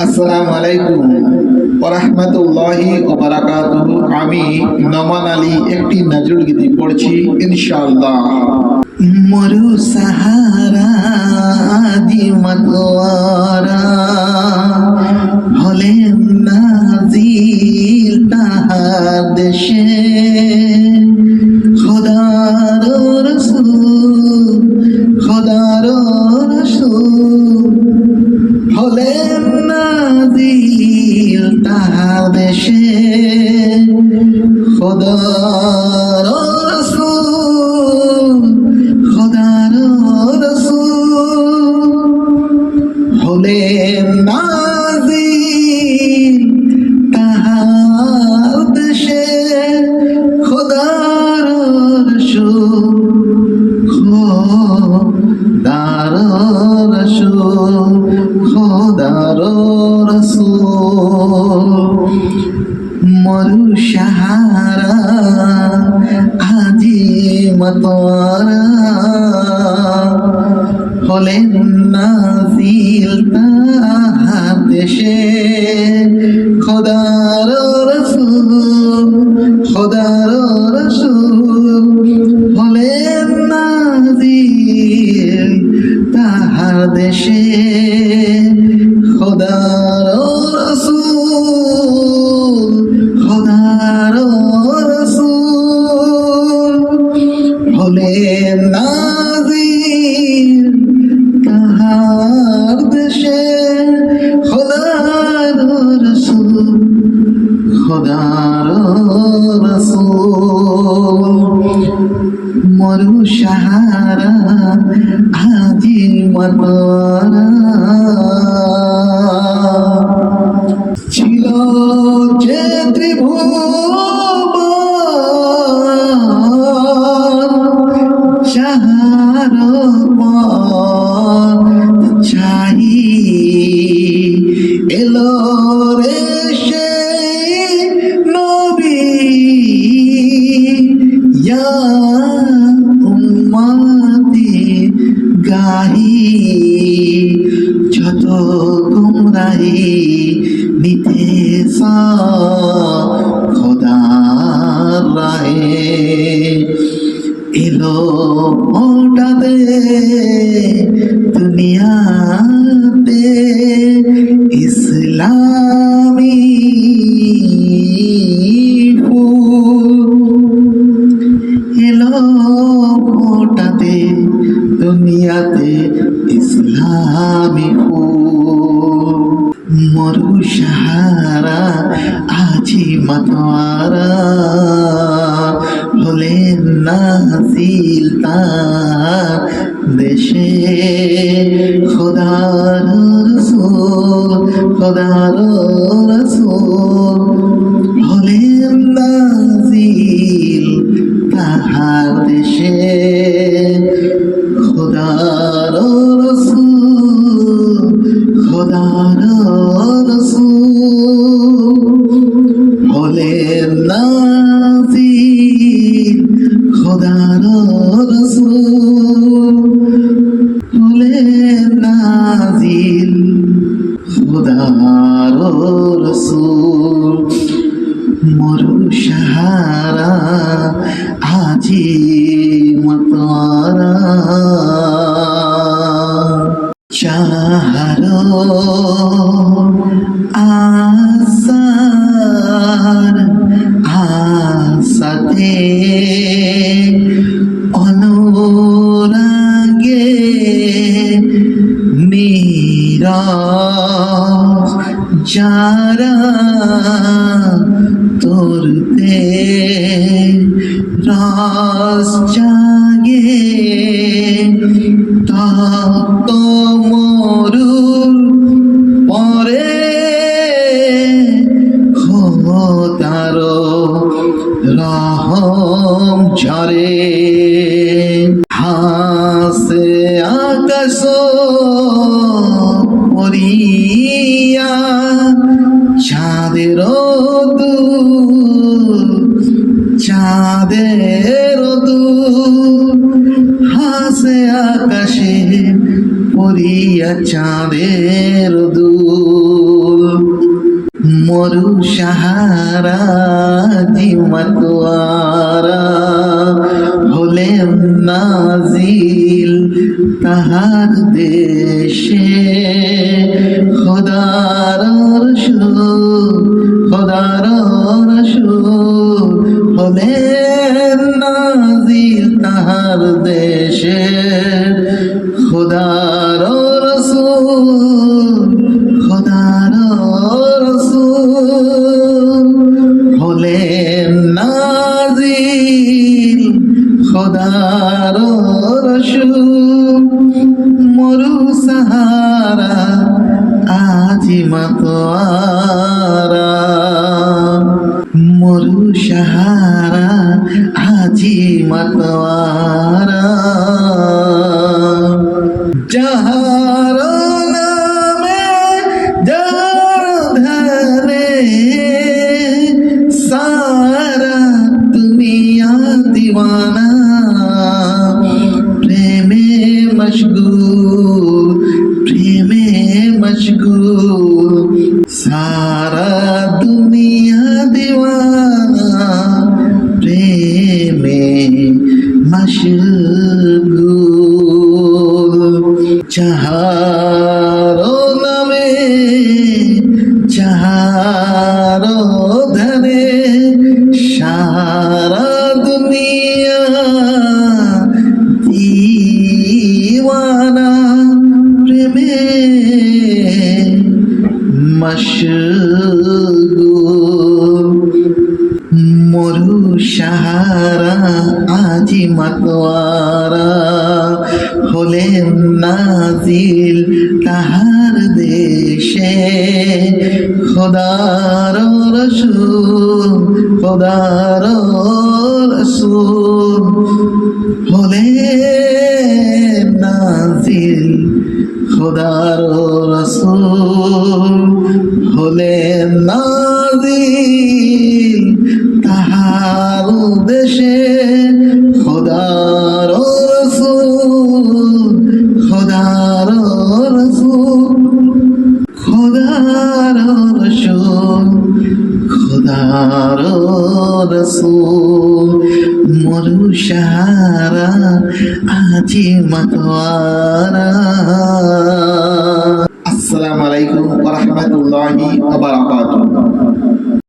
আসসালামু আলাইকুম ওয়া রাহমাতুল্লাহি ওয়া বারাকাতুহু। আমি নমান আলী একটি নজরুল গীতি পড়ছি ইনশাআল্লাহ। মরু সাহারা দি মতওয়ারা হলেন নাজিল তাহার দেশে, খোদার রাসূল খোদার রাসূল হলেন নাজিল তাহার দেশে, খোদার রাসূল খোদার রাসূল হলেন নাজিল তাহার দেশে, খোদার রাসূল খোদার রাসূল খোদার রাসূল। মরু সাহারা আজি মতওয়ারা হলেন নাজিল তাহার দেশে, খোদার রাসূল খোদার রাসূল হলেন নাজিল তাহার দেশে, খোদার রাসূল খোদার রাসূল হলেন নাজিল তাহার দেশে, খোদার রাসূল খোদার রাসূল। মরু সাহারা আজি মতওয়ারা ছিল যে ত্রিভুবন সাহার চাই এলো রে সেই নবী, ইয়া উম্মতি গাহি যত গুমরাহি নিতেছ খোদার রাহে, এলো ওটাতে দুনিয়াতে ইসলামী ফুল, এলো ওটাতে দুনিয়াতে ইসলামী ফুল। মরু সাহারা আজি মতওয়ারা হলেন নাজিল তার দেশে, খোদার রাসূল খোদার রাসূল হলেন নাজিল তাহার দেশে, খোদার রাসূল খোদার রাসূল হলেন নাজিল খোদার রাসূল হলেন নাজিল খোদার রাসূল। মরু সাহারা আজি মতওয়ারা চাহার আসার আসাতে অনুরাগে নীরব যারা তোরতে রস জাগে, তপ্ত মরুর পরে খোদার রহম ঝরে, হাসে আকাশ পরিয়া চাঁদের চাঁদের হাসে আকাশে পরিয়া চাঁদের দুল, মরু সাহারা জিমতওয়ারা হলেন নাজিল তাহার দেশে খোদার রসূল হলেন নাজিল তাহার দেশে খোদার রসূল হলেন নাজিল খোদার রসূল মরু সাহারা আজি মাতোয়ারা মরু সাহারা আজি মাতোয়ারা যাহার নামে যার ধ্যানে সারা দুনিয়া দিওয়ানা প্রেমে মশগুল সারা দুনিয়া দিওয়ানা প্রেমে মশগুল যাহারো নামে যাহারো ধনে সারা দুনিয়া দিওয়ানা প্রেমে মশগুল মরু সাহারা আজি মাতোয়ারা হলেন নাজিল তাহার দেশে খোদার রসূল হলেন নাজিল খোদার রসূল হলেন নাজিল তাহার দেশে খোদার রসূল মরু সাহারা আজি মাতোয়ারা। আসসালামু আলাইকুম ওয়া রাহমাতুল্লাহি ওয়া বারাকাতুহু।